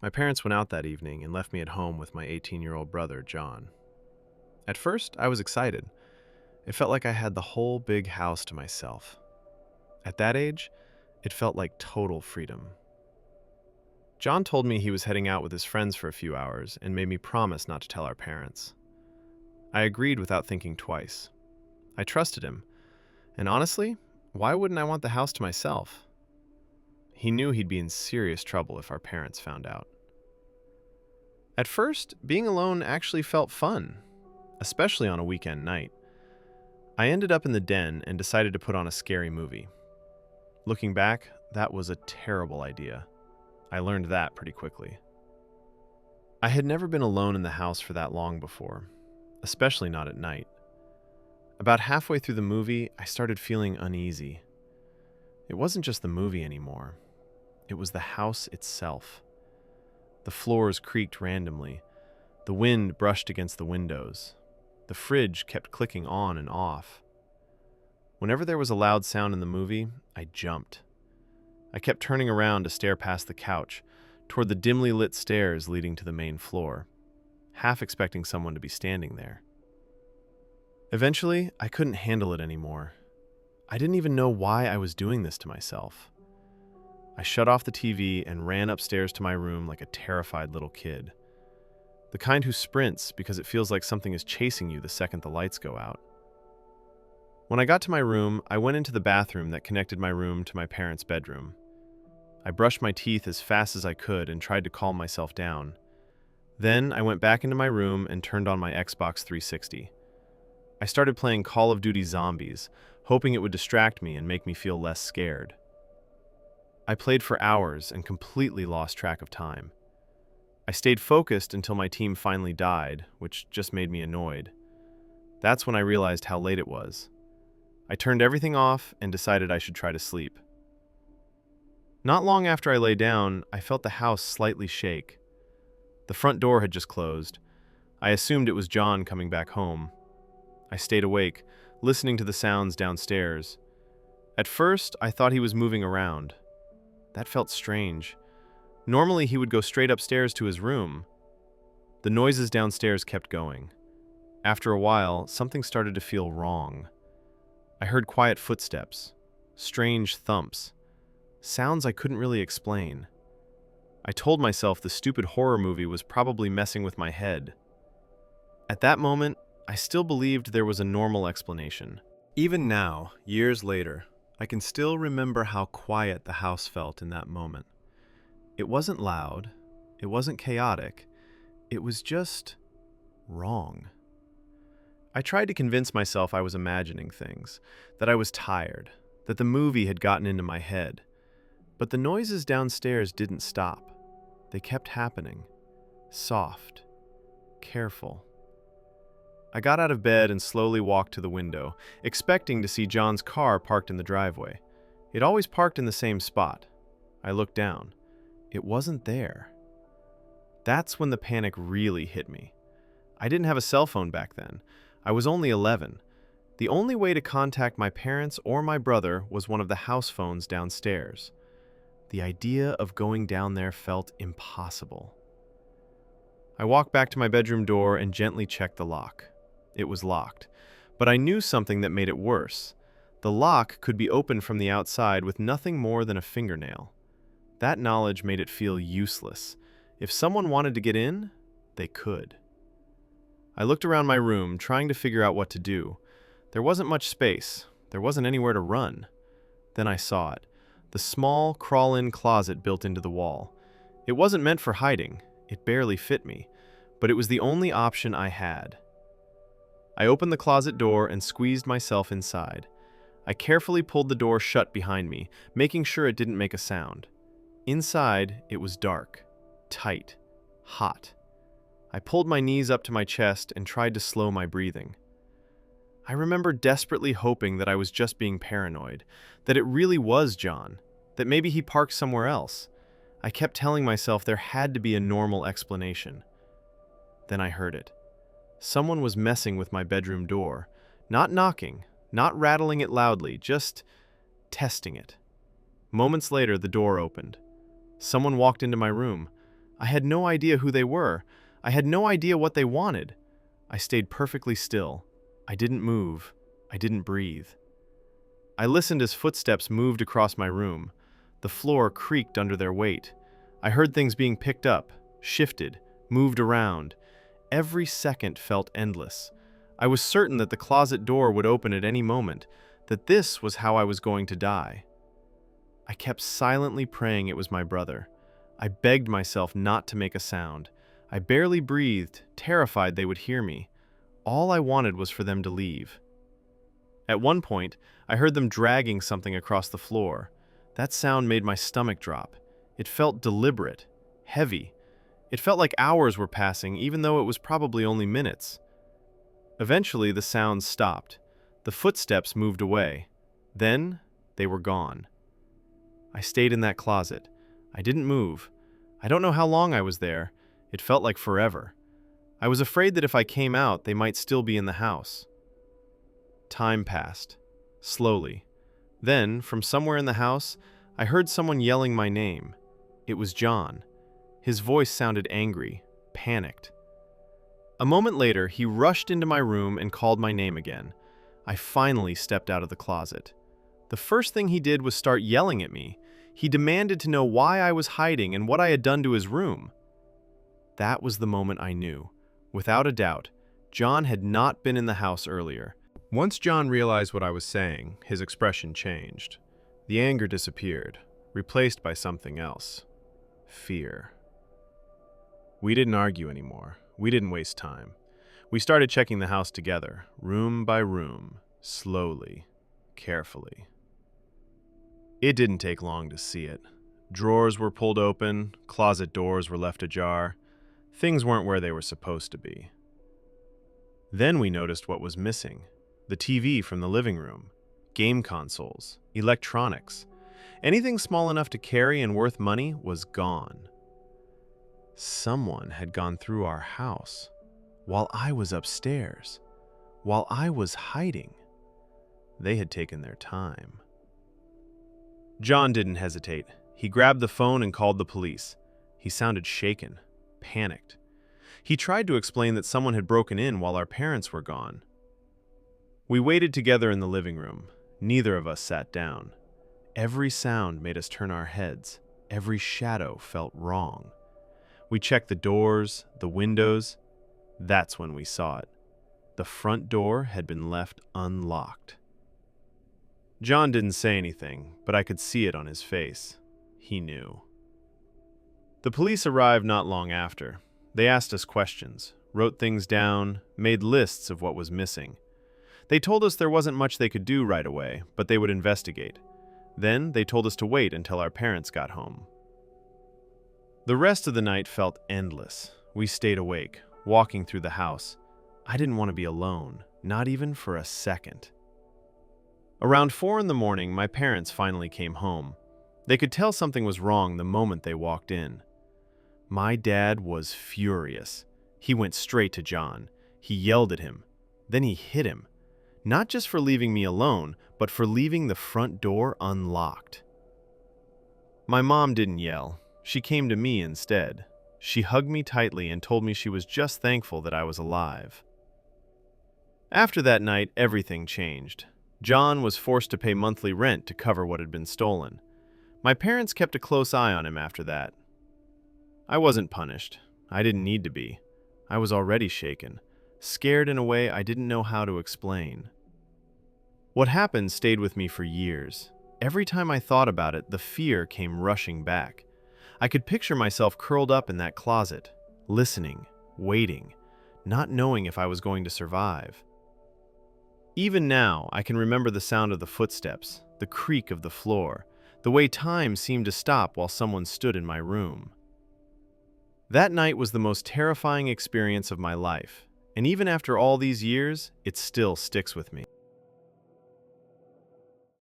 My parents went out that evening and left me at home with my 18-year-old brother, John. At first, I was excited. It felt like I had the whole big house to myself. At that age, it felt like total freedom. John told me he was heading out with his friends for a few hours and made me promise not to tell our parents. I agreed without thinking twice. I trusted him, and honestly, why wouldn't I want the house to myself? He knew he'd be in serious trouble if our parents found out. At first, being alone actually felt fun, especially on a weekend night. I ended up in the den and decided to put on a scary movie. Looking back, that was a terrible idea. I learned that pretty quickly. I had never been alone in the house for that long before, especially not at night. About halfway through the movie, I started feeling uneasy. It wasn't just the movie anymore. It was the house itself. The floors creaked randomly. The wind brushed against the windows. The fridge kept clicking on and off. Whenever there was a loud sound in the movie, I jumped. I kept turning around to stare past the couch, toward the dimly lit stairs leading to the main floor, half expecting someone to be standing there. Eventually, I couldn't handle it anymore. I didn't even know why I was doing this to myself. I shut off the TV and ran upstairs to my room like a terrified little kid. The kind who sprints because it feels like something is chasing you the second the lights go out. When I got to my room, I went into the bathroom that connected my room to my parents' bedroom. I brushed my teeth as fast as I could and tried to calm myself down. Then I went back into my room and turned on my Xbox 360. I started playing Call of Duty Zombies, hoping it would distract me and make me feel less scared. I played for hours and completely lost track of time. I stayed focused until my team finally died, which just made me annoyed. That's when I realized how late it was. I turned everything off and decided I should try to sleep. Not long after I lay down, I felt the house slightly shake. The front door had just closed. I assumed it was John coming back home. I stayed awake, listening to the sounds downstairs. At first, I thought he was moving around. That felt strange. Normally, he would go straight upstairs to his room. The noises downstairs kept going. After a while, something started to feel wrong. I heard quiet footsteps, strange thumps, sounds I couldn't really explain. I told myself the stupid horror movie was probably messing with my head. At that moment, I still believed there was a normal explanation. Even now, years later, I can still remember how quiet the house felt in that moment. It wasn't loud, it wasn't chaotic, it was just wrong. I tried to convince myself I was imagining things, that I was tired, that the movie had gotten into my head. But the noises downstairs didn't stop. They kept happening. Soft. Careful. I got out of bed and slowly walked to the window, expecting to see John's car parked in the driveway. It always parked in the same spot. I looked down. It wasn't there. That's when the panic really hit me. I didn't have a cell phone back then. I was only 11. The only way to contact my parents or my brother was one of the house phones downstairs. The idea of going down there felt impossible. I walked back to my bedroom door and gently checked the lock. It was locked, but I knew something that made it worse. The lock could be opened from the outside with nothing more than a fingernail. That knowledge made it feel useless. If someone wanted to get in, they could. I looked around my room, trying to figure out what to do. There wasn't much space. There wasn't anywhere to run. Then I saw it. The small, crawl-in closet built into the wall. It wasn't meant for hiding. It barely fit me. But it was the only option I had. I opened the closet door and squeezed myself inside. I carefully pulled the door shut behind me, making sure it didn't make a sound. Inside, it was dark, tight, hot. I pulled my knees up to my chest and tried to slow my breathing. I remember desperately hoping that I was just being paranoid, that it really was John, that maybe he parked somewhere else. I kept telling myself there had to be a normal explanation. Then I heard it. Someone was messing with my bedroom door, not knocking, not rattling it loudly, just testing it. Moments later, the door opened. Someone walked into my room. I had no idea who they were. I had no idea what they wanted. I stayed perfectly still. I didn't move. I didn't breathe. I listened as footsteps moved across my room. The floor creaked under their weight. I heard things being picked up, shifted, moved around. Every second felt endless. I was certain that the closet door would open at any moment, that this was how I was going to die. I kept silently praying it was my brother. I begged myself not to make a sound. I barely breathed, terrified they would hear me. All I wanted was for them to leave. At one point, I heard them dragging something across the floor. That sound made my stomach drop. It felt deliberate, heavy. It felt like hours were passing, even though it was probably only minutes. Eventually, the sounds stopped. The footsteps moved away. Then, they were gone. I stayed in that closet. I didn't move. I don't know how long I was there. It felt like forever. I was afraid that if I came out, they might still be in the house. Time passed, slowly. Then, from somewhere in the house, I heard someone yelling my name. It was John. His voice sounded angry, panicked. A moment later, he rushed into my room and called my name again. I finally stepped out of the closet. The first thing he did was start yelling at me. He demanded to know why I was hiding and what I had done to his room. That was the moment I knew. Without a doubt, John had not been in the house earlier. Once John realized what I was saying, his expression changed. The anger disappeared, replaced by something else. Fear. We didn't argue anymore. We didn't waste time. We started checking the house together, room by room, slowly, carefully. It didn't take long to see it. Drawers were pulled open, closet doors were left ajar. Things weren't where they were supposed to be. Then we noticed what was missing. The TV from the living room, game consoles, electronics. Anything small enough to carry and worth money was gone. Someone had gone through our house while I was upstairs, while I was hiding. They had taken their time. John didn't hesitate. He grabbed the phone and called the police. He sounded shaken, panicked. He tried to explain that someone had broken in while our parents were gone. We waited together in the living room. Neither of us sat down. Every sound made us turn our heads. Every shadow felt wrong. We checked the doors, the windows. That's when we saw it. The front door had been left unlocked. John didn't say anything, but I could see it on his face. He knew. The police arrived not long after. They asked us questions, wrote things down, made lists of what was missing. They told us there wasn't much they could do right away, but they would investigate. Then they told us to wait until our parents got home. The rest of the night felt endless. We stayed awake, walking through the house. I didn't want to be alone, not even for a second. Around 4 a.m, my parents finally came home. They could tell something was wrong the moment they walked in. My dad was furious. He went straight to John. He yelled at him. Then he hit him. Not just for leaving me alone, but for leaving the front door unlocked. My mom didn't yell. She came to me instead. She hugged me tightly and told me she was just thankful that I was alive. After that night, everything changed. John was forced to pay monthly rent to cover what had been stolen. My parents kept a close eye on him after that. I wasn't punished. I didn't need to be. I was already shaken, scared in a way I didn't know how to explain. What happened stayed with me for years. Every time I thought about it, the fear came rushing back. I could picture myself curled up in that closet, listening, waiting, not knowing if I was going to survive. Even now, I can remember the sound of the footsteps, the creak of the floor, the way time seemed to stop while someone stood in my room. That night was the most terrifying experience of my life, and even after all these years, it still sticks with me.